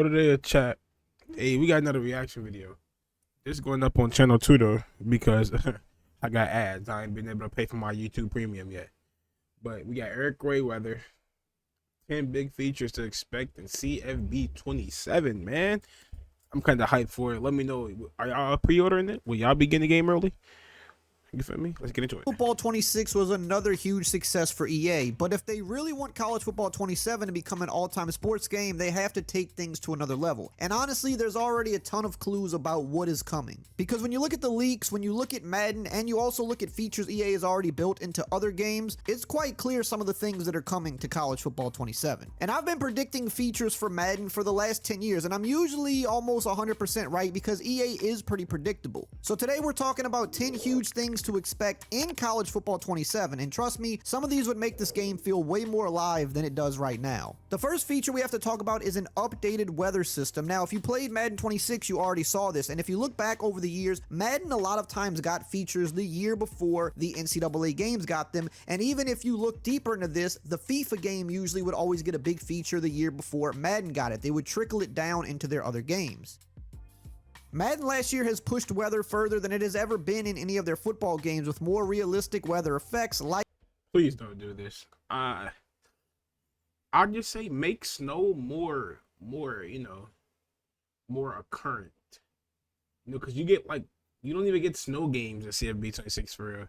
What are they chat? Hey, we got another reaction video. This going up on channel 2 though, because I got ads. I ain't been able to pay for my YouTube premium yet. But we got Eric Grayweather. 10 big features to expect in CFB 27, man. I'm kind of hyped for it. Let me know. Are y'all pre-ordering it? Will y'all be getting the game early? You feel me? Let's get into it. Football 26 was another huge success for EA, but if they really want College Football 27 to become an all-time sports game, they have to take things to another level. And honestly, there's already a ton of clues about what is coming. Because when you look at the leaks, when you look at Madden, and you also look at features EA has already built into other games, it's quite clear some of the things that are coming to College Football 27. And I've been predicting features for Madden for the last 10 years, and I'm usually almost 100% right because EA is pretty predictable. So today we're talking about 10 huge things to expect in College Football 27, and trust me, some of these would make this game feel way more alive than it does right now. The first feature we have to talk about is an updated weather system. Now, if you played Madden 26, you already saw this, and if you look back over the years, Madden a lot of times got features the year before the NCAA games got them, and even if you look deeper into this, the FIFA game usually would always get a big feature the year before Madden got it. They would trickle it down into their other games. Madden last year has pushed weather further than it has ever been in any of their football games, with more realistic weather effects like... Please don't do this. I'll just say make snow more, more occurrent. Because you get you don't even get snow games in CFB 26 for real.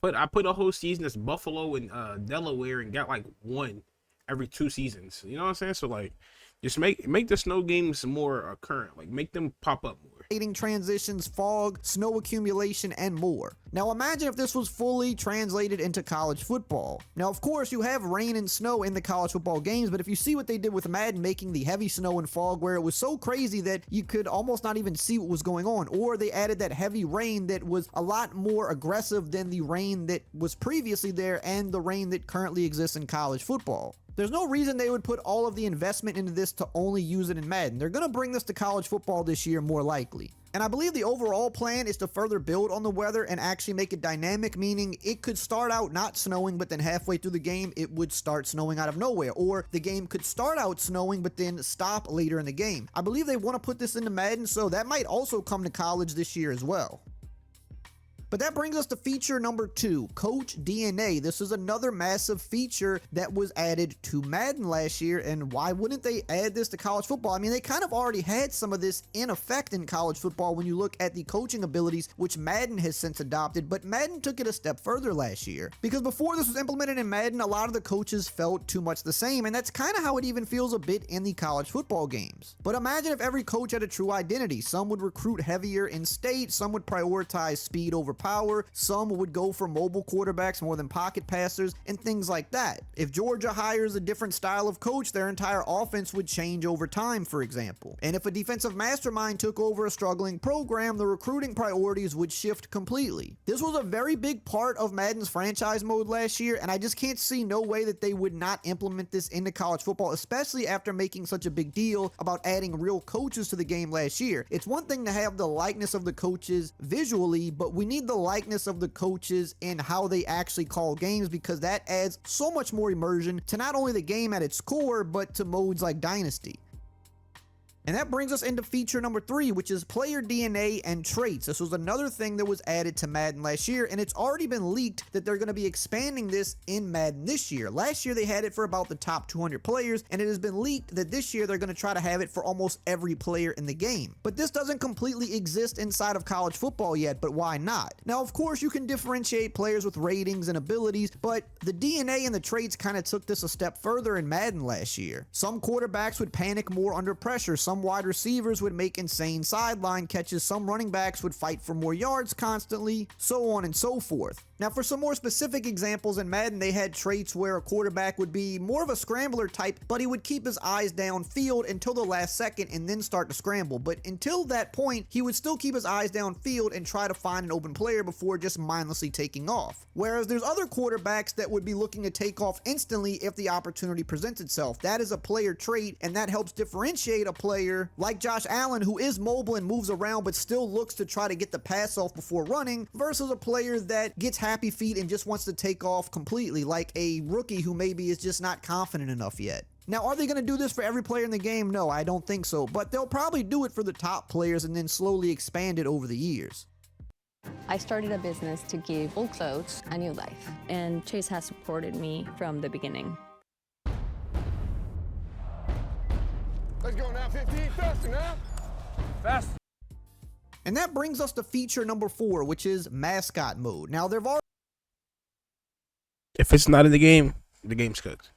But I put a whole season as Buffalo and Delaware and got one every 2 seasons. You know what I'm saying? So just make the snow games more current. Make them pop up more. Transitions, fog, snow accumulation, and more. Now imagine if this was fully translated into college football. Now of course you have rain and snow in the college football games, but if you see what they did with Madden making the heavy snow and fog where it was so crazy that you could almost not even see what was going on, or they added that heavy rain that was a lot more aggressive than the rain that was previously there and the rain that currently exists in college football. There's no reason they would put all of the investment into this to only use it in Madden. They're going to bring this to college football this year more likely. And I believe the overall plan is to further build on the weather and actually make it dynamic, meaning it could start out not snowing, but then halfway through the game, it would start snowing out of nowhere. Or the game could start out snowing, but then stop later in the game. I believe they want to put this into Madden, so that might also come to college this year as well. But that brings us to feature number 2, Coach DNA. This is another massive feature that was added to Madden last year, and why wouldn't they add this to college football? I mean, they kind of already had some of this in effect in college football when you look at the coaching abilities, which Madden has since adopted, but Madden took it a step further last year. Because before this was implemented in Madden, a lot of the coaches felt too much the same, and that's kind of how it even feels a bit in the college football games. But imagine if every coach had a true identity. Some would recruit heavier in state, some would prioritize speed over power, some would go for mobile quarterbacks more than pocket passers, and things like that. If Georgia hires a different style of coach, their entire offense would change over time, for example. And if a defensive mastermind took over a struggling program, the recruiting priorities would shift completely. This was a very big part of Madden's franchise mode last year, and I just can't see no way that they would not implement this into college football, especially after making such a big deal about adding real coaches to the game last year. It's one thing to have the likeness of the coaches visually, but we need the likeness of the coaches in how they actually call games, because that adds so much more immersion to not only the game at its core, but to modes like Dynasty. And that brings us into feature number 3, which is player DNA and traits. This was another thing that was added to Madden last year, and it's already been leaked that they're going to be expanding this in Madden this year. Last year they had it for about the top 200 players, and it has been leaked that this year they're going to try to have it for almost every player in the game. But this doesn't completely exist inside of college football yet, but why not? Now, of course, you can differentiate players with ratings and abilities, but the DNA and the traits kind of took this a step further in Madden last year. Some quarterbacks would panic more under pressure, some wide receivers would make insane sideline catches, some running backs would fight for more yards constantly, so on and so forth. Now, for some more specific examples in Madden, they had traits where a quarterback would be more of a scrambler type, but he would keep his eyes downfield until the last second and then start to scramble. But until that point, he would still keep his eyes downfield and try to find an open player before just mindlessly taking off. Whereas there's other quarterbacks that would be looking to take off instantly if the opportunity presents itself. That is a player trait, and that helps differentiate a player like Josh Allen, who is mobile and moves around but still looks to try to get the pass off before running, versus a player that gets happy feet and just wants to take off completely, like a rookie who maybe is just not confident enough yet. Now, are they going to do this for every player in the game? No, I don't think so, but they'll probably do it for the top players and then slowly expand it over the years. I started a business to give old clothes a new life, and Chase has supported me from the beginning. Let's go now, 15, faster now. Faster. And that brings us to feature number 4, which is mascot mode. Now, they've already... If it's not in the game's cooked.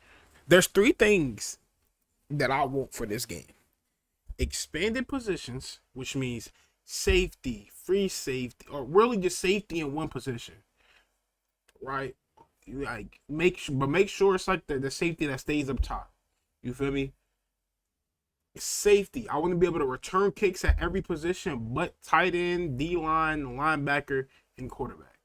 There's 3 things that I want for this game. Expanded positions, which means safety, free safety, or really just safety in one position. Right? Like make sure it's like the safety that stays up top. You feel me? Safety. I want to be able to return kicks at every position but tight end, D-line, linebacker, and quarterback.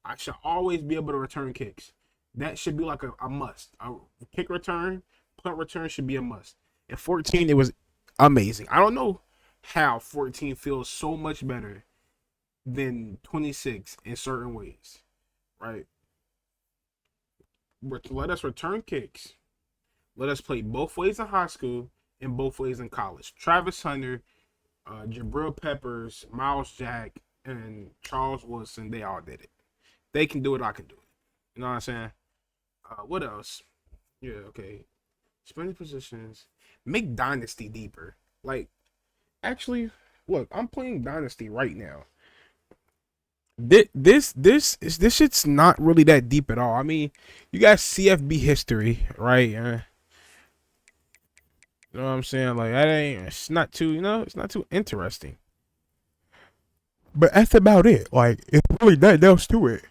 I should always be able to return kicks. That should be like a must. A kick return, punt return should be a must. At 14, it was amazing. I don't know how 14 feels so much better than 26 in certain ways, right? Let us return kicks. Let us play both ways in high school and both ways in college. Travis Hunter, Jabril Peppers, Miles Jack, and Charles Wilson, they all did it. They can do it, I can do it. You know what I'm saying? What else? Yeah, okay. Spending positions. Make Dynasty deeper. Like, actually, look, I'm playing Dynasty right now. This shit's not really that deep at all. I mean, you got CFB history, right? You know what I'm saying? Like, it's not too, it's not too interesting. But that's about it. Like, it's really nothing else to it.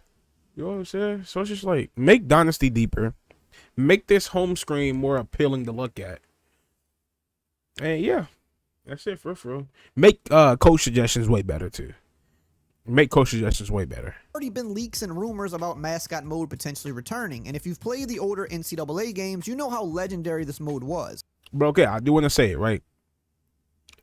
You know what I'm saying? So it's just like, make Dynasty deeper. Make this home screen more appealing to look at. And yeah, that's it for real. Make coach suggestions way better too. Make coach suggestions way better. Already been leaks and rumors about mascot mode potentially returning, and if you've played the older NCAA games, you know how legendary this mode was. But okay, I do want to say it, right?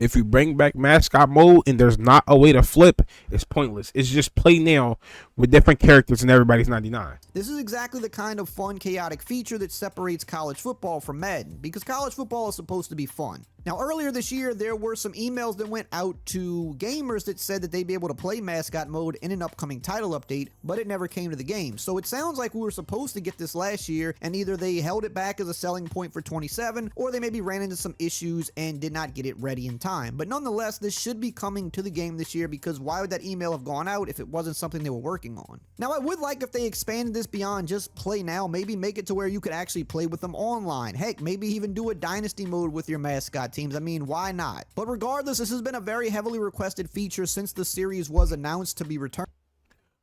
If you bring back mascot mode and there's not a way to flip, it's pointless. It's just play now with different characters and everybody's 99. This is exactly the kind of fun, chaotic feature that separates college football from Madden, because college football is supposed to be fun. Now, earlier this year, there were some emails that went out to gamers that said that they'd be able to play mascot mode in an upcoming title update, but it never came to the game. So it sounds like we were supposed to get this last year, and either they held it back as a selling point for 27, or they maybe ran into some issues and did not get it ready in time. But nonetheless, this should be coming to the game this year, because why would that email have gone out if it wasn't something they were working on? Now, I would like if they expanded this beyond just play now, maybe make it to where you could actually play with them online. Heck, maybe even do a dynasty mode with your mascot teams. I mean, why not? But regardless, this has been a very heavily requested feature since the series was announced to be returned.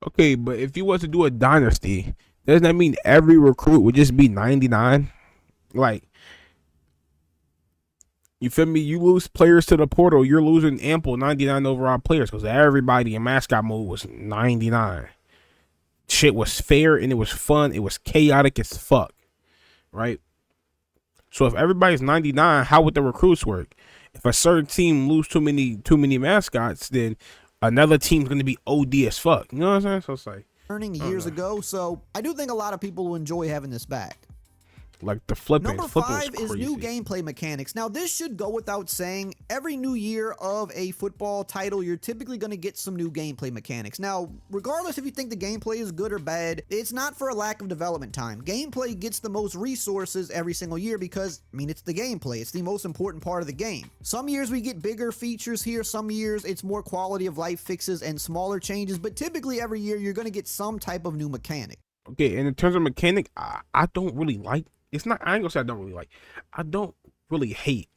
Okay, but if you was to do a dynasty, doesn't that mean every recruit would just be 99? Like, you feel me? You lose players to the portal, you're losing ample 99 overall players because everybody in mascot mode was 99. Shit was fair and it was fun. It was chaotic as fuck, right? So if everybody's 99, how would the recruits work? If a certain team lose too many mascots, then another team's gonna be OD as fuck. You know what I'm saying? So it's like Years ago, so I do think a lot of people will enjoy having this back. Like the flipping. Number 5 is new gameplay mechanics. Now, this should go without saying. Every new year of a football title, you're typically going to get some new gameplay mechanics. Now, regardless if you think the gameplay is good or bad, it's not for a lack of development time. Gameplay gets the most resources every single year because, I mean, it's the gameplay. It's the most important part of the game. Some years we get bigger features here. Some years it's more quality of life fixes and smaller changes. But typically every year you're going to get some type of new mechanic. Okay, and in terms of mechanic, I don't really like. It's not. I ain't gonna say I don't really like. I don't really hate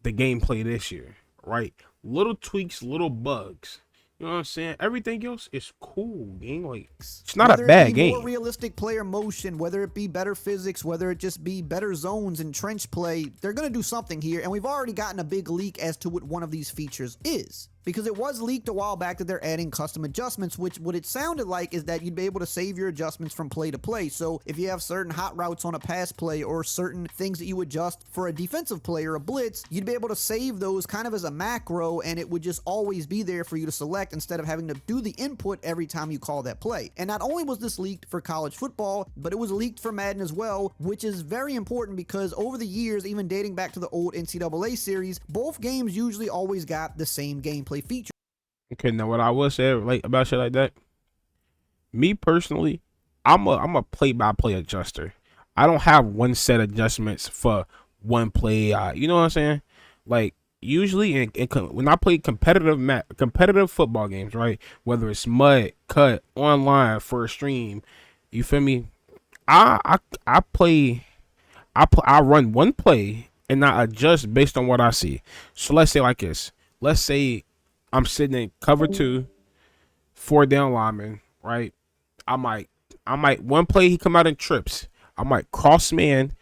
the gameplay this year, right? Little tweaks, little bugs. You know what I'm saying? Everything else is cool, gang. Like, it's not a bad game. More realistic player motion, whether it be better physics, whether it just be better zones and trench play, they're gonna do something here, and we've already gotten a big leak as to what one of these features is. because it was leaked a while back that they're adding custom adjustments, which what it sounded like is that you'd be able to save your adjustments from play to play. So if you have certain hot routes on a pass play or certain things that you adjust for a defensive play or a blitz, you'd be able to save those kind of as a macro, and it would just always be there for you to select instead of having to do the input every time you call that play. And not only was this leaked for college football, but it was leaked for Madden as well, which is very important because over the years, even dating back to the old NCAA series, both games usually always got the same gameplay feature. Okay, now what I will say like about shit like that, me personally, I'm a play-by-play adjuster. I don't have one set adjustments for one play. You know what I'm saying? Like usually, when I play competitive football games, right? Whether it's mud, cut, online, for a stream, you feel me? I run one play and I adjust based on what I see. So let's say like this. Let's say I'm sitting in cover 2, 4 down linemen, right? I might one play he come out in trips. I might cross man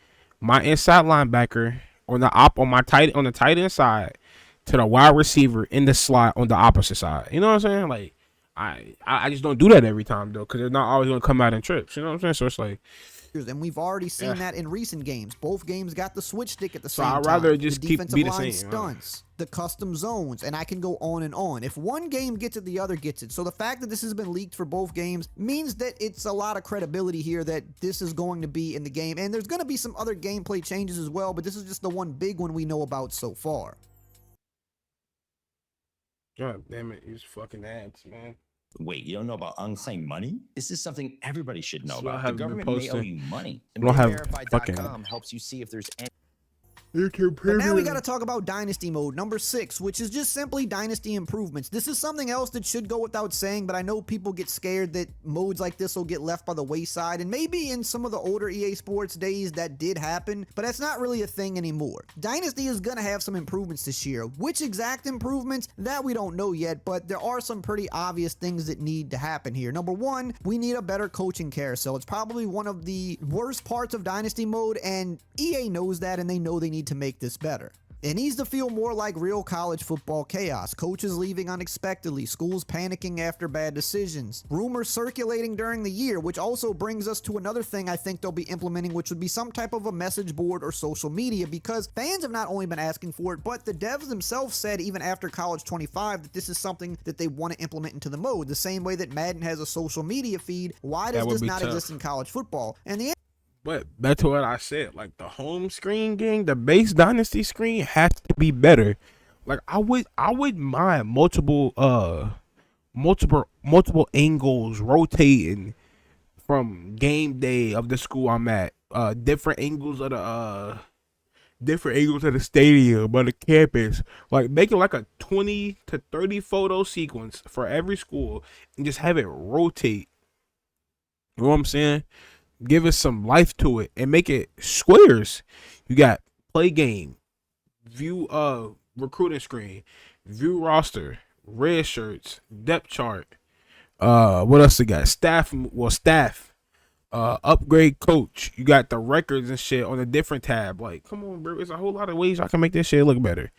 my inside linebacker on the tight end side to the wide receiver in the slot on the opposite side. You know what I'm saying? Like I just don't do that every time though, because they're not always gonna come out in trips. You know what I'm saying? So it's like, and we've already seen that in recent games. Both games got the switch stick at the same so time. I'd rather just the be defensive the line same. stunts, the custom zones, and I can go on and on. If one game gets it, the other gets it. So the fact that this has been leaked for both games means that it's a lot of credibility here that this is going to be in the game. And there's going to be some other gameplay changes as well, but this is just the one big one we know about so far. God damn it, these fucking ads, man. Wait, you don't know about unclaimed money? This is something everybody should know So I about. The haven't been government may owe posting. you money. I don't have Verified.com helps you see if there's any. But now we got to talk about Dynasty Mode, number 6, which is just simply Dynasty improvements. This is something else that should go without saying, but I know people get scared that modes like this will get left by the wayside, and maybe in some of the older EA Sports days that did happen, but that's not really a thing anymore. Dynasty is going to have some improvements this year. Which exact improvements? That we don't know yet, but there are some pretty obvious things that need to happen here. Number 1, we need a better coaching carousel. It's probably one of the worst parts of Dynasty Mode, and EA knows that, and they know they need to make this better. It needs to feel more like real college football chaos. Coaches leaving unexpectedly, schools panicking after bad decisions, rumors circulating during the year, which also brings us to another thing I think they'll be implementing, which would be some type of a message board or social media, because fans have not only been asking for it, but the devs themselves said even after College 25 that this is something that they want to implement into the mode. The same way that Madden has a social media feed, why does this not exist in college football? And the But back to what I said, like the home screen game, the base Dynasty screen has to be better. Like I would mind multiple angles rotating from game day of the school I'm at, different angles of the stadium or the campus, like make it like a 20 to 30 photo sequence for every school and just have it rotate. You know what I'm saying? Give it some life to it and make it squares. You got play game, view recruiting screen, view roster, red shirts, depth chart. What else you got? Staff, upgrade coach. You got the records and shit on a different tab. Like, come on, bro. There's a whole lot of ways I can make this shit look better.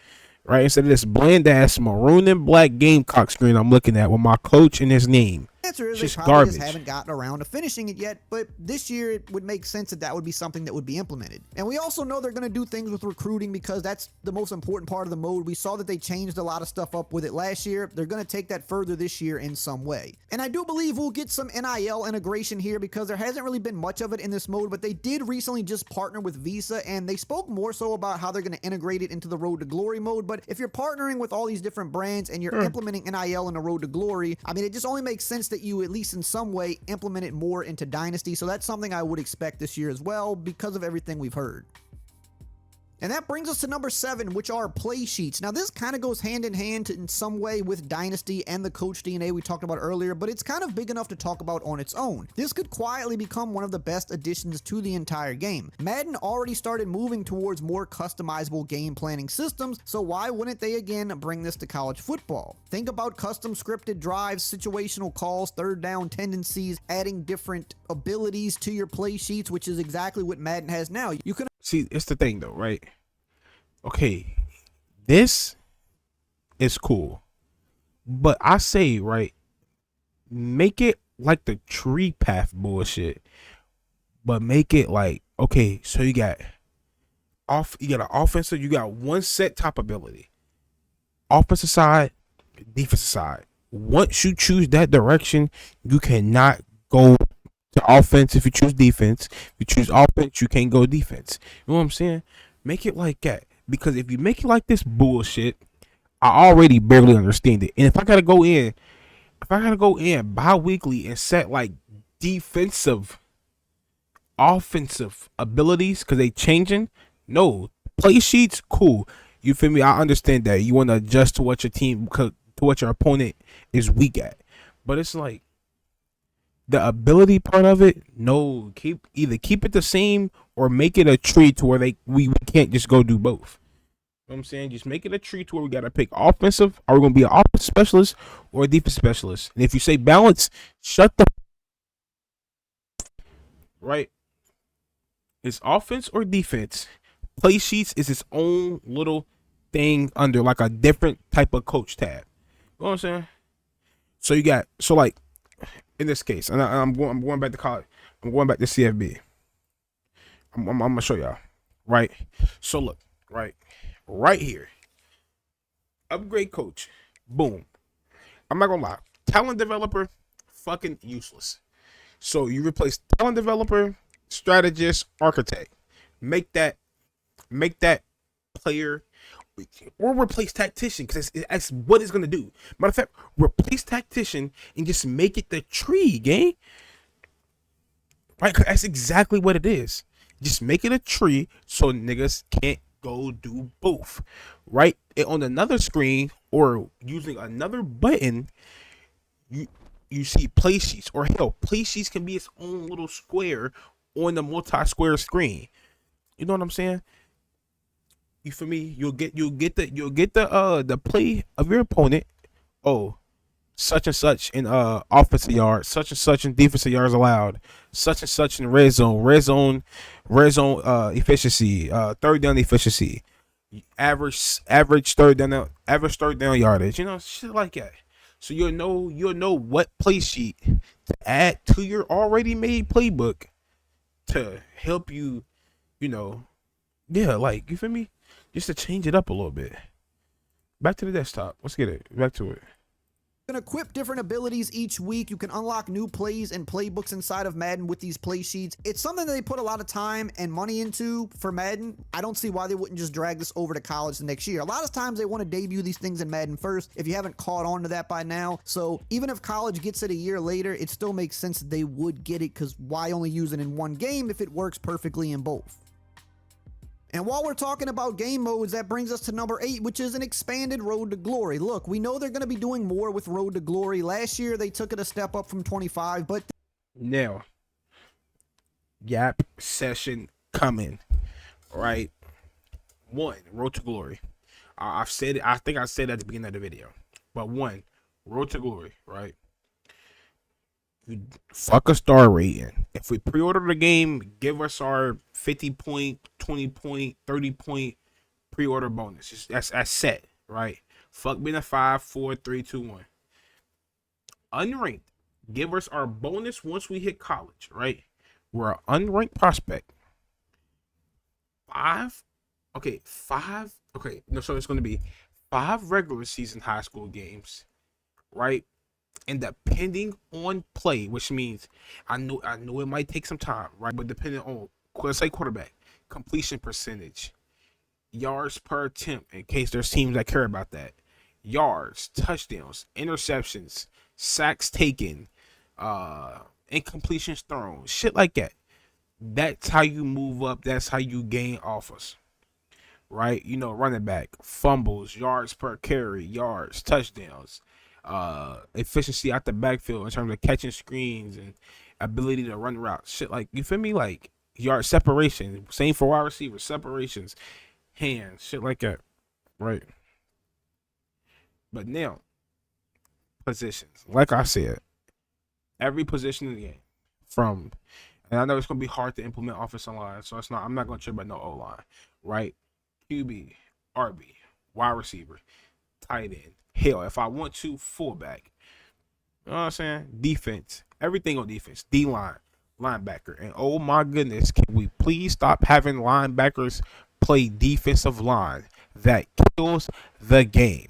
Right? Instead of this bland ass maroon and black Gamecock screen I'm looking at with my coach and his name. answer is Just they probably garbage. just haven't gotten around to finishing it yet, but this year it would make sense that that would be something that would be implemented. And we also know they're going to do things with recruiting because that's the most important part of the mode. We saw that they changed a lot of stuff up with it last year. They're going to take that further this year in some way. And I do believe we'll get some NIL integration here because there hasn't really been much of it in this mode, but they did recently just partner with Visa, and they spoke more so about how they're going to integrate it into the Road to Glory mode. But if you're partnering with all these different brands and you're implementing NIL in the Road to Glory, I mean, it just only makes sense that you, at least in some way, implement it more into Dynasty. So that's something I would expect this year as well because of everything we've heard. And that brings us to number 7, which are play sheets. Now, this kind of goes hand in hand in some way with Dynasty and the coach DNA we talked about earlier, but it's kind of big enough to talk about on its own. This could quietly become one of the best additions to the entire game. Madden already started moving towards more customizable game planning systems, so why wouldn't they again bring this to college football? Think about custom scripted drives, situational calls, third down tendencies, adding different abilities to your play sheets, which is exactly what Madden has now. You can See, it's the thing though, right? Okay, this is cool. But I say, right, make it like the tree path bullshit, but make it like, okay, so you got an offensive, you got one set top ability, offensive side, defensive side. Once you choose that direction, you cannot go to offense if you choose defense. If you choose offense, you can't go defense. You know what I'm saying? Make it like that. Because if you make it like this bullshit, I already barely understand it. And if I gotta go in bi-weekly and set like defensive, offensive abilities because they changing, no. Play sheets, cool. You feel me? I understand that. You want to adjust to what to what your opponent is weak at. But it's like the ability part of it, no, keep it the same or make it a tree to where we can't just go do both. You know what I'm saying? Just make it a tree to where we gotta pick offensive. Are we gonna be an offensive specialist or a defense specialist? And if you say balance, shut the right. It's offense or defense. Play sheets is its own little thing under like a different type of coach tab. You know what I'm saying? So like in this case, and I'm going back to college. I'm going back to CFB. I'm gonna show y'all. Right. So look, right here. Upgrade coach. Boom. I'm not gonna lie. Talent developer, fucking useless. So you replace talent developer, strategist, architect. Make that player, or replace tactician, because that's what it's gonna do. Matter of fact, replace tactician and just make it the tree, gang. Right? 'Cause that's exactly what it is. Just make it a tree so niggas can't go do both. Right? And on another screen or using another button, you see play sheets, or hell, play sheets can be its own little square on the multi-square screen. You know what I'm saying? You feel me? You'll get the play of your opponent. Oh, such and such in offensive yards, such and such in defensive yards allowed, such and such in red zone efficiency, third down efficiency, average third down yardage. You know, shit like that. So you'll know what play sheet to add to your already made playbook to help you. You know, yeah, like you feel me? Just to change it up a little bit. Back to the desktop. Let's get it. Back to it. You can equip different abilities each week. You can unlock new plays and playbooks inside of Madden with these play sheets. It's something that they put a lot of time and money into for Madden. I don't see why they wouldn't just drag this over to college the next year. A lot of times they want to debut these things in Madden first, if you haven't caught on to that by now. So even if college gets it a year later, it still makes sense that they would get it, because why only use it in one game if it works perfectly in both? And while we're talking about game modes, that brings us to number 8, which is an expanded Road to Glory. Look, we know they're going to be doing more with Road to Glory. Last year, they took it a step up from 25, but now, Yap session coming, right? 1, Road to Glory. I've said it. I think I said it at the beginning of the video. But 1, Road to Glory, right? You fuck a star rating. If we pre-order the game, give us our 50 point, 20 point, 30 point pre-order bonus. That's set, right? Fuck being a 5, 4, 3, 2, 1. Unranked. Give us our bonus once we hit college, right? We're an unranked prospect. 5. Okay, 5. Okay, no, so it's going to be 5 regular season high school games, right? And depending on play, which means I know it might take some time, right? But depending on, let's say, quarterback, completion percentage, yards per attempt, in case there's teams that care about that, yards, touchdowns, interceptions, sacks taken, incompletions thrown, shit like that. That's how you move up. That's how you gain offers, right? You know, running back, fumbles, yards per carry, yards, touchdowns, efficiency out the backfield in terms of catching screens and ability to run routes, shit like, you feel me? Like yard separation, same for wide receivers, separations, hands, shit like that, right? But now, positions, like I said, every position in the game, from, and I know it's gonna be hard to implement offensive line, so I'm not gonna trip about no O line, right? QB, RB, wide receiver, tight end, Hell, if I want to, fullback. You know what I'm saying? Defense. Everything on defense. D-line. Linebacker. And oh my goodness, can we please stop having linebackers play defensive line? That kills the game.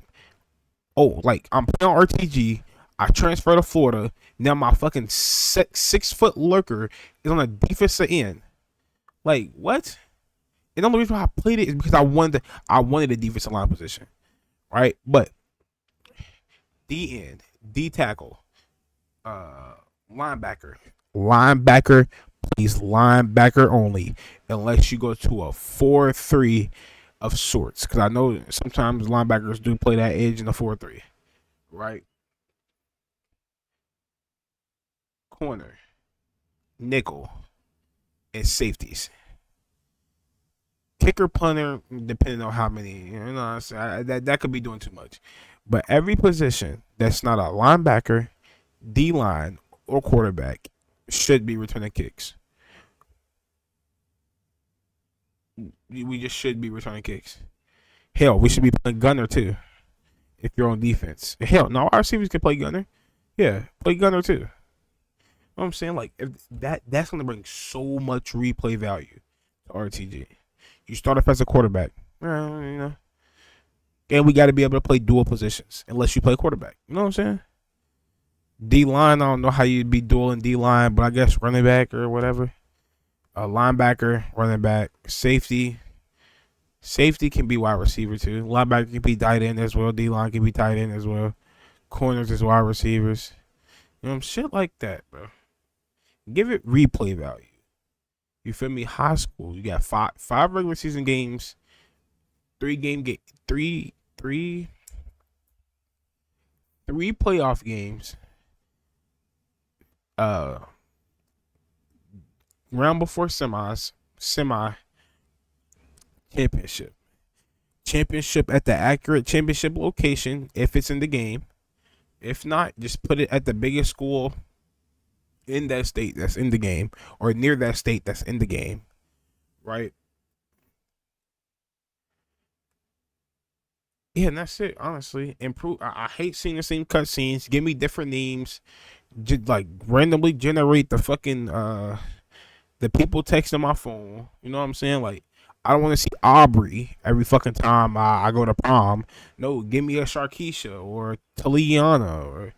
Oh, like I'm playing RTG. I transfer to Florida. Now my fucking 6 foot lurker is on a defensive end. Like what? And the only reason why I played it is because I wanted a defensive line position, right? But D end, D tackle, linebacker plays linebacker only, unless you go to a 4-3 of sorts. Because I know sometimes linebackers do play that edge in the 4-3, right? Corner, nickel, and safeties. Kicker, punter, depending on how many, you know what I'm saying? That could be doing too much. But every position that's not a linebacker, D-line, or quarterback should be returning kicks. We just should be returning kicks. Hell, we should be playing gunner too. If you're on defense. Hell, no, our receivers can play gunner. Yeah, play gunner too. You know what I'm saying? Like, if that's going to bring so much replay value to RTG. You start off as a quarterback, you know, and we got to be able to play dual positions unless you play quarterback. You know what I'm saying? D-line, I don't know how you'd be dueling D-line, but I guess running back or whatever. Linebacker, running back, safety. Safety can be wide receiver too. Linebacker can be tight end as well. D-line can be tight end as well. Corners is wide receivers. You know, shit like that, bro. Give it replay value. You feel me? High school, you got five regular season games, three playoff games. Round before semi championship at the accurate championship location if it's in the game. If not, just put it at the biggest school in that state that's in the game, or near that state that's in the game, right? Yeah, and that's it. Honestly, improve. I hate seeing the same cutscenes. Give me different names. Just like randomly generate the fucking the people texting my phone. You know what I'm saying? Like, I don't want to see Aubrey every fucking time I go to prom. No, give me a Sharkeisha or Taliana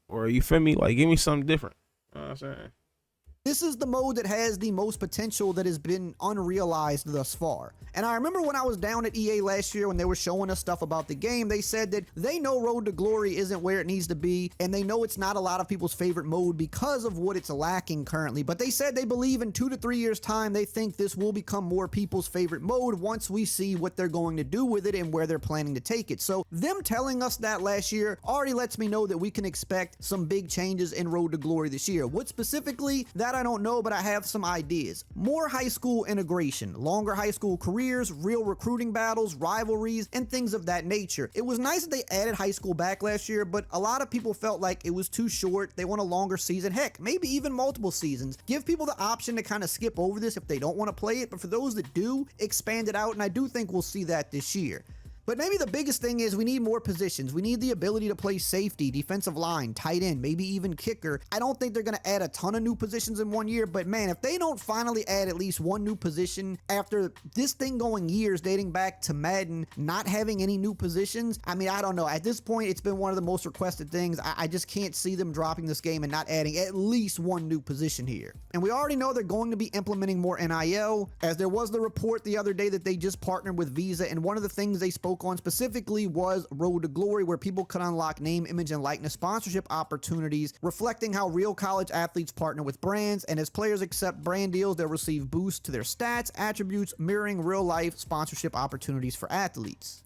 or you feel me? Like, give me something different. You know what I'm saying? This is the mode that has the most potential that has been unrealized thus far. And I remember when I was down at EA last year when they were showing us stuff about the game, they said that they know Road to Glory isn't where it needs to be, and they know it's not a lot of people's favorite mode because of what it's lacking currently. But they said they believe in 2 to 3 years time, they think this will become more people's favorite mode once we see what they're going to do with it and where they're planning to take it. So them telling us that last year already lets me know that we can expect some big changes in Road to Glory this year. What specifically, that I don't know, but I have some ideas. More high school integration, longer high school careers, real recruiting battles, rivalries, and things of that nature. It was nice that they added high school back last year, but a lot of people felt like it was too short. They want a longer season. Heck, maybe even multiple seasons. Give people the option to kind of skip over this if they don't want to play it, but for those that do, expand it out, and I do think we'll see that this year. But maybe the biggest thing is we need more positions. We need the ability to play safety, defensive line, tight end, maybe even kicker. I don't think they're going to add a ton of new positions in 1 year, but man, if they don't finally add at least one new position after this thing going years dating back to Madden not having any new positions, I mean, I don't know. At this point, it's been one of the most requested things. I just can't see them dropping this game and not adding at least one new position here. And we already know they're going to be implementing more NIL, as there was the report the other day that they just partnered with Visa, and one of the things they spoke on specifically was Road to Glory, where people could unlock name, image, and likeness sponsorship opportunities, reflecting how real college athletes partner with brands, and as players accept brand deals, they'll receive boosts to their stats, attributes, mirroring real-life sponsorship opportunities for athletes.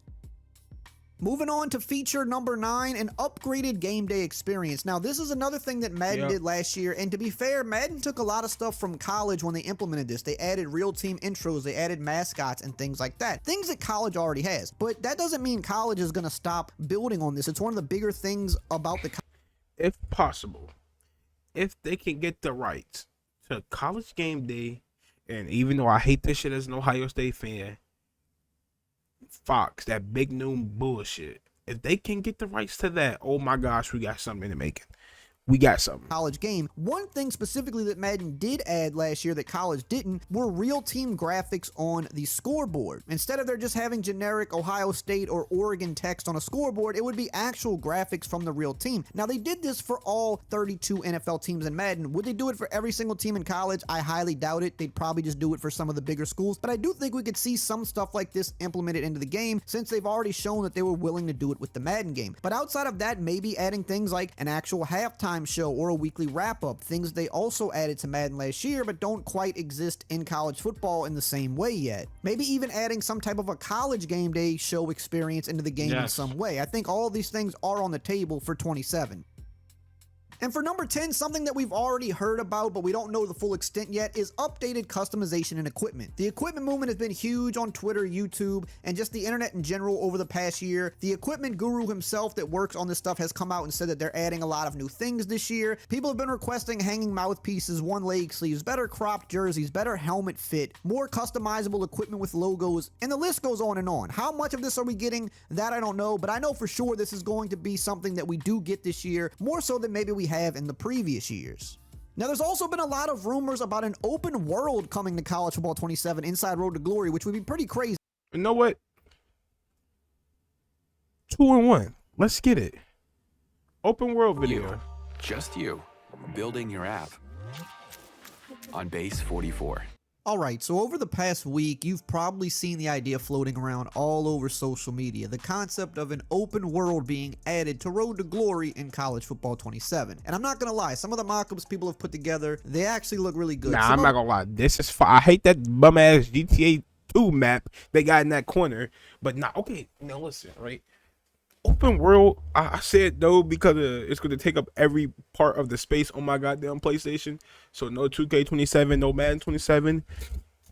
Moving on to feature number 9, an upgraded game day experience. Now, this is another thing that Madden did last year, and to be fair, Madden took a lot of stuff from college when they implemented this. They added real team intros, they added mascots, and things like that. Things that college already has. But that doesn't mean college is going to stop building on this. It's one of the bigger things about the if possible, if they can get the rights to college game day, and even though I hate this shit as an Ohio State fan, Fox, that big noon bullshit, If they can get the rights to that, oh my gosh, we got something in the making. We got something. College game. One thing specifically that Madden did add last year that college didn't were real team graphics on the scoreboard. Instead of there just having generic Ohio State or Oregon text on a scoreboard, it would be actual graphics from the real team. Now, they did this for all 32 NFL teams in Madden. Would they do it for every single team in college? I highly doubt it. They'd probably just do it for some of the bigger schools, but I do think we could see some stuff like this implemented into the game since they've already shown that they were willing to do it with the Madden game. But outside of that, maybe adding things like an actual halftime show or a weekly wrap-up, things they also added to Madden last year but don't quite exist in college football in the same way yet. Maybe even adding some type of a college game day show experience into the game in some way. I think all of these things are on the table for 27. And for number 10, something that we've already heard about, but we don't know the full extent yet, is updated customization and equipment. The equipment movement has been huge on Twitter, YouTube, and just the internet in general over the past year. The equipment guru himself that works on this stuff has come out and said that they're adding a lot of new things this year. People have been requesting hanging mouthpieces, one leg sleeves, better cropped jerseys, better helmet fit, more customizable equipment with logos, and the list goes on and on. How much of this are we getting? That I don't know, but I know for sure this is going to be something that we do get this year, more so than maybe we have in the previous years. Now, there's also been a lot of rumors about an open world coming to College Football 27 inside Road to Glory, which would be pretty crazy. You know what? 2-in-1. Let's get it. Open world video. Just you, building your app on base 44. Alright, so over the past week, you've probably seen the idea floating around all over social media, the concept of an open world being added to Road to Glory in College Football 27. And I'm not gonna lie, some of the mock-ups people have put together, they actually look really good. Nah, I'm not gonna lie. This is fine. I hate that bum-ass GTA 2 map they got in that corner. But nah, okay, now listen, right? Open world, I said no because it's going to take up every part of the space on my goddamn PlayStation. So no 2K27, no Madden 27.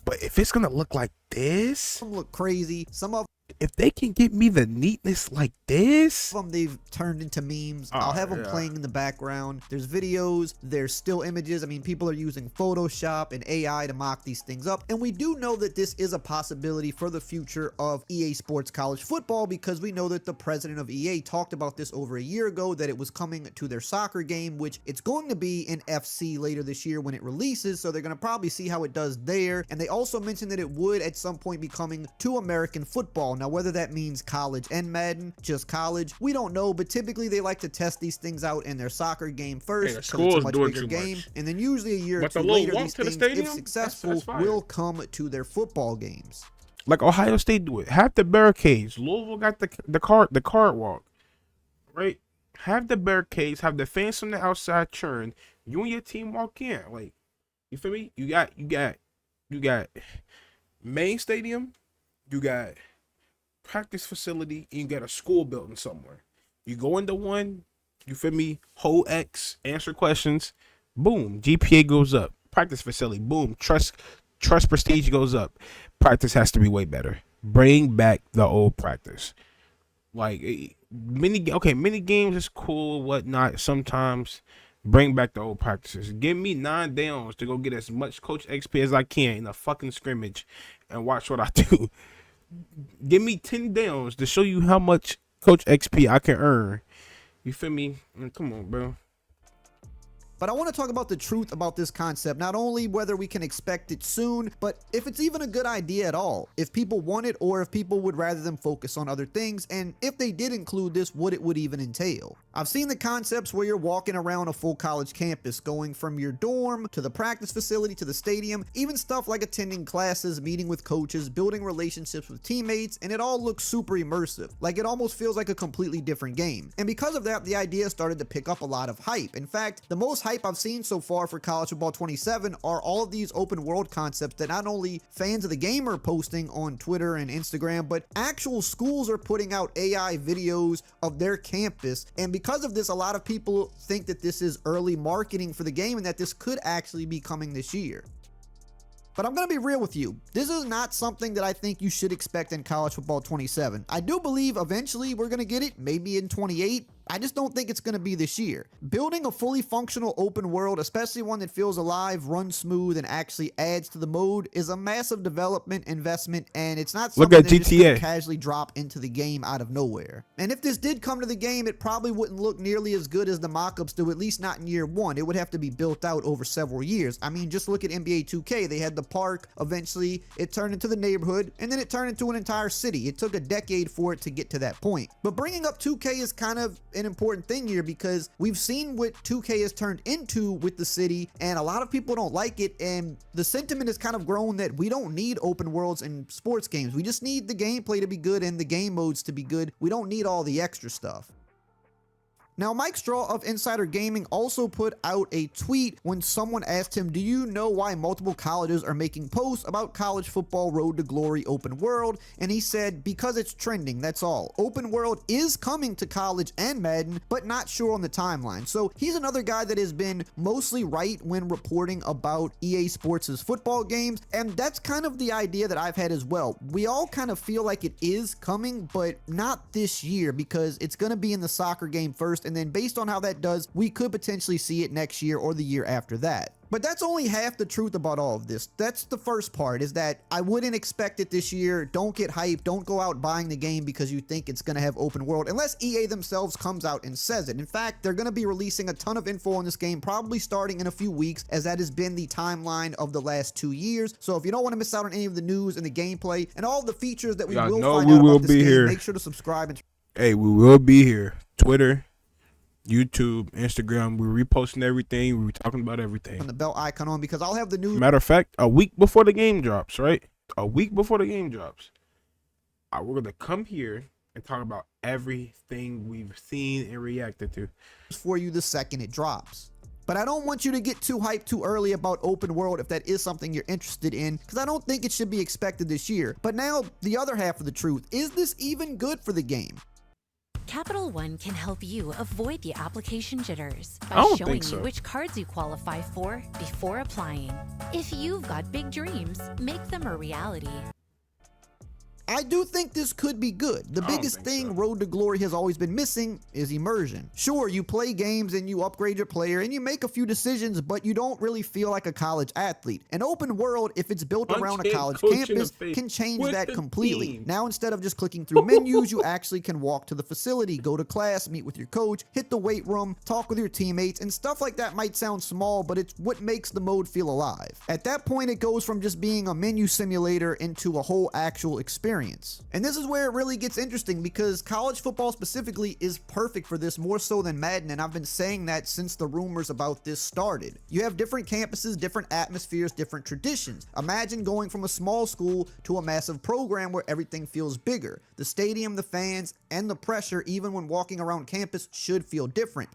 But if it's going to look like this, some look crazy. Some of if they can get me the neatness like this, them they've turned into memes. I'll have them playing in the background. There's videos, there's still images. I mean, people are using Photoshop and AI to mock these things up. And we do know that this is a possibility for the future of EA Sports College Football because we know that the president of EA talked about this over a year ago, that it was coming to their soccer game, which it's going to be in FC later this year when it releases. So they're going to probably see how it does there. And they also mentioned that it would at some point be coming to American football. Now, whether that means college and Madden, just college, we don't know, but typically they like to test these things out in their soccer game first because it's a much bigger game, and then usually a year or two later, these things, if successful, will come to their football games. Like Ohio State do it. Have the barricades. Louisville got the card walk, right? Have the barricades, have the fans from the outside churn. You and your team walk in. Like, you feel me? You got main stadium, you got practice facility, and you got a school building somewhere. You go into one, you feel me? Hold X, answer questions, boom, GPA goes up. Practice facility, boom, trust prestige goes up. Practice has to be way better. Bring back the old practice. Like mini games is cool, whatnot. Sometimes bring back the old practices. Give me 9 downs to go get as much Coach XP as I can in a fucking scrimmage and watch what I do. Give me 10 downs to show you how much Coach XP I can earn. You feel me? Come on, bro. But I want to talk about the truth about this concept, not only whether we can expect it soon, but if it's even a good idea at all, if people want it or if people would rather them focus on other things, and if they did include this, what it would even entail. I've seen the concepts where you're walking around a full college campus, going from your dorm to the practice facility to the stadium, even stuff like attending classes, meeting with coaches, building relationships with teammates, and it all looks super immersive. Like it almost feels like a completely different game. And because of that, the idea started to pick up a lot of hype. In fact, the most hype I've seen so far for College Football 27 are all of these open world concepts that not only fans of the game are posting on Twitter and Instagram, but actual schools are putting out AI videos of their campus. And because of this, a lot of people think that this is early marketing for the game and that this could actually be coming this year. But I'm going to be real with you. This is not something that I think you should expect in College Football 27. I do believe eventually we're going to get it, maybe in 28, I just don't think it's going to be this year. Building a fully functional open world, especially one that feels alive, runs smooth, and actually adds to the mode, is a massive development investment, and it's not something Look at that just gonna GTA. casually drop into the game out of nowhere. And if this did come to the game, it probably wouldn't look nearly as good as the mock-ups do, at least not in year one. It would have to be built out over several years. I mean, just look at NBA 2K. They had the park, eventually it turned into the neighborhood, and then it turned into an entire city. It took a decade for it to get to that point. But bringing up 2K is kind of an important thing here because we've seen what 2K has turned into with the city, and a lot of people don't like it, and the sentiment has kind of grown that we don't need open worlds in sports games. We just need the gameplay to be good and the game modes to be good. We don't need all the extra stuff. Now, Mike Straw of Insider Gaming also put out a tweet when someone asked him, do you know why multiple colleges are making posts about college football Road to Glory open world? And he said, because it's trending, that's all. Open world is coming to college and Madden, but not sure on the timeline. So he's another guy that has been mostly right when reporting about EA Sports' football games, and that's kind of the idea that I've had as well. We all kind of feel like it is coming, but not this year because it's going to be in the soccer game first, and then based on how that does, we could potentially see it next year or the year after that. But that's only half the truth about all of this. That's the first part, is that I wouldn't expect it this year. Don't get hyped. Don't go out buying the game because you think it's going to have open world, unless EA themselves comes out and says it. In fact, they're going to be releasing a ton of info on this game, probably starting in a few weeks, as that has been the timeline of the last 2 years. So if you don't want to miss out on any of the news and the gameplay and all the features that we will find out about this game, make sure to subscribe. And Hey, we will be here. Twitter, YouTube, Instagram. We're reposting everything. We're talking about everything. turn the bell icon on because I'll have the news. Matter of fact, a week before the game drops, right? A week before the game drops, we're gonna come here and talk about everything we've seen and reacted to For you the second it drops. But I don't want you to get too hyped too early about open world if that is something you're interested in, because I don't think it should be expected this year. But now, the other half of the truth, is this even good for the game? Capital One can help you avoid the application jitters I by don't showing think so. you which cards you qualify for before applying. If you've got big dreams, make them a reality. I do think this could be good. The I don't biggest think thing so. Road to Glory has always been missing is immersion. Sure, you play games and you upgrade your player and you make a few decisions, but you don't really feel like a college athlete. An open world, if it's built Punch around a head college coach in the campus, face can change with that the completely. team. Now, instead of just clicking through menus, you actually can walk to the facility, go to class, meet with your coach, hit the weight room, talk with your teammates, and stuff like that might sound small, but it's what makes the mode feel alive. At that point, it goes from just being a menu simulator into a whole actual experience. And this is where it really gets interesting because college football specifically is perfect for this, more so than Madden, and I've been saying that since the rumors about this started. You have different campuses, different atmospheres, different traditions. Imagine going from a small school to a massive program where everything feels bigger. The stadium, the fans, and the pressure, even when walking around campus, should feel different.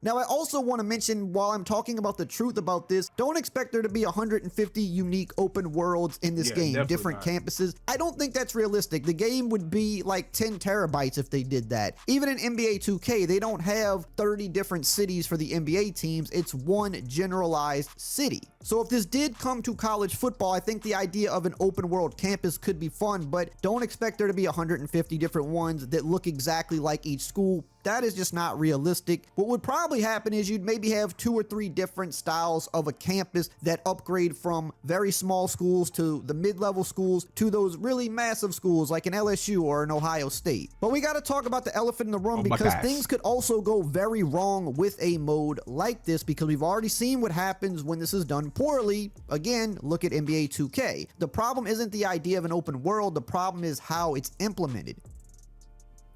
Now, I also want to mention, while I'm talking about the truth about this, don't expect there to be 150 unique open worlds in this game, definitely different not. campuses. I don't think that's realistic. The game would be like 10 terabytes if they did that. Even in NBA 2K, they don't have 30 different cities for the NBA teams. It's one generalized city. So if this did come to college football, I think the idea of an open world campus could be fun, but don't expect there to be 150 different ones that look exactly like each school. That is just not realistic. What would probably happen is you'd maybe have 2 or 3 different styles of a campus that upgrade from very small schools to the mid-level schools to those really massive schools like an LSU or an Ohio State. But we got to talk about the elephant in the room because Buckeyes. things could also go very wrong with a mode like this because we've already seen what happens when this is done poorly. Again, look at NBA 2K. The problem isn't the idea of an open world. The problem is how it's implemented.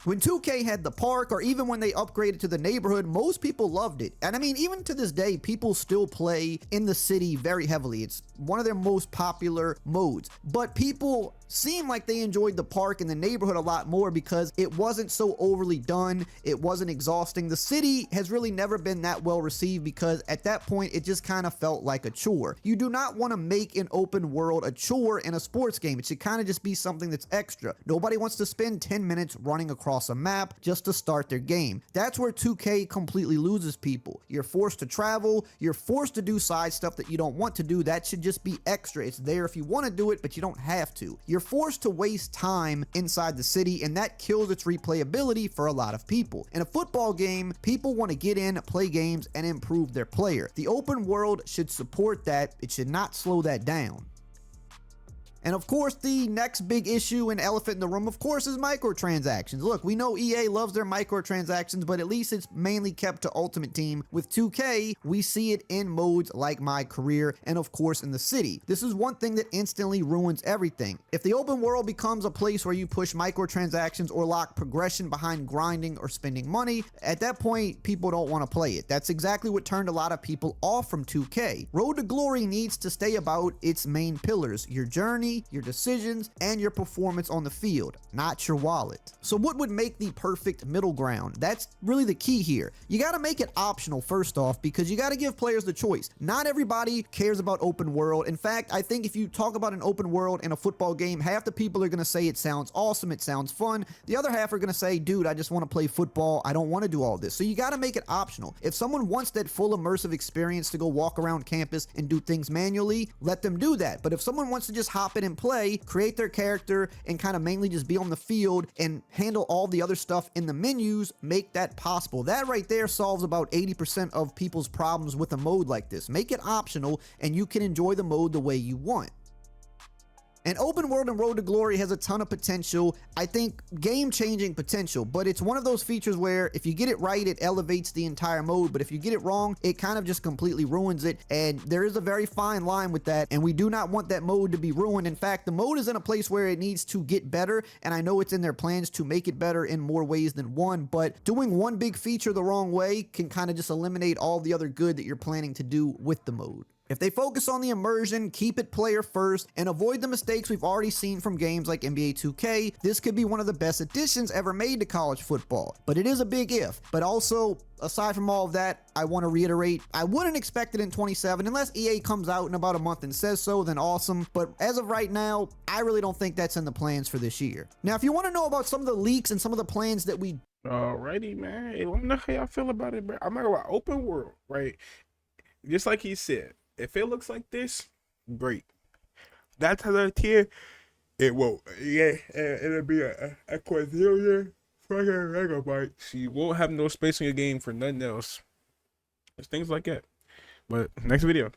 When 2K had the park, or even when they upgraded to the neighborhood, most people loved it. And I mean, even to this day, people still play in the city very heavily. It's one of their most popular modes. But people seem like they enjoyed the park and the neighborhood a lot more because it wasn't so overly done. It wasn't exhausting. The city has really never been that well received because at that point, it just kind of felt like a chore. You do not want to make an open world a chore in a sports game. It should kind of just be something that's extra. Nobody wants to spend 10 minutes running across a map just to start their game. That's where 2K completely loses people. You're forced to travel. You're forced to do side stuff that you don't want to do. That should just be extra. It's there if you want to do it, but you don't have to. You're you're forced to waste time inside the city, and that kills its replayability for a lot of people. In a football game, people want to get in, play games, and improve their player. The open world should support that. It should not slow that down. And of course, the next big issue and elephant in the room, of course, is microtransactions. Look, we know EA loves their microtransactions, but at least it's mainly kept to Ultimate Team. With 2K, we see it in modes like My Career and of course in the city. This is one thing that instantly ruins everything. If the open world becomes a place where you push microtransactions or lock progression behind grinding or spending money, at that point, people don't want to play it. That's exactly what turned a lot of people off from 2K. Road to Glory needs to stay about its main pillars: your journey, your decisions, and your performance on the field, not your wallet. So what would make the perfect middle ground? That's really the key here. You got to make it optional first off, because you got to give players the choice. Not everybody cares about open world. In fact, I think if you talk about an open world in a football game, half the people are going to say it sounds awesome, it sounds fun. The other half are going to say, dude, I just want to play football. I don't want to do all this. So you got to make it optional. If someone wants that full immersive experience to go walk around campus and do things manually, let them do that. But if someone wants to just hop in and play, create their character, and kind of mainly just be on the field and handle all the other stuff in the menus, make that possible. That right there solves about 80% of people's problems with a mode like this. Make it optional and you can enjoy the mode the way you want. And open world and Road to Glory has a ton of potential. I think game-changing potential, but it's one of those features where if you get it right, it elevates the entire mode, but if you get it wrong, it kind of just completely ruins it, and there is a very fine line with that, and we do not want that mode to be ruined. In fact, the mode is in a place where it needs to get better, and I know it's in their plans to make it better in more ways than one, but doing one big feature the wrong way can kind of just eliminate all the other good that you're planning to do with the mode. If they focus on the immersion, keep it player first, and avoid the mistakes we've already seen from games like NBA 2K, this could be one of the best additions ever made to college football. But it is a big if. But also, aside from all of that, I want to reiterate, I wouldn't expect it in 27 unless EA comes out in about a month and says so, then awesome. But as of right now, I really don't think that's in the plans for this year. Now, if you want to know about some of the leaks and some of the plans that we... Alrighty, man. Hey, let me know how y'all feel about it, bro. I'm talking about open world, right? Just like he said. If it looks like this, great. That's how the tier, it won't. Yeah, it'll be a quadrillion fucking megabytes. You won't have no space in your game for nothing else. It's things like that. But next video.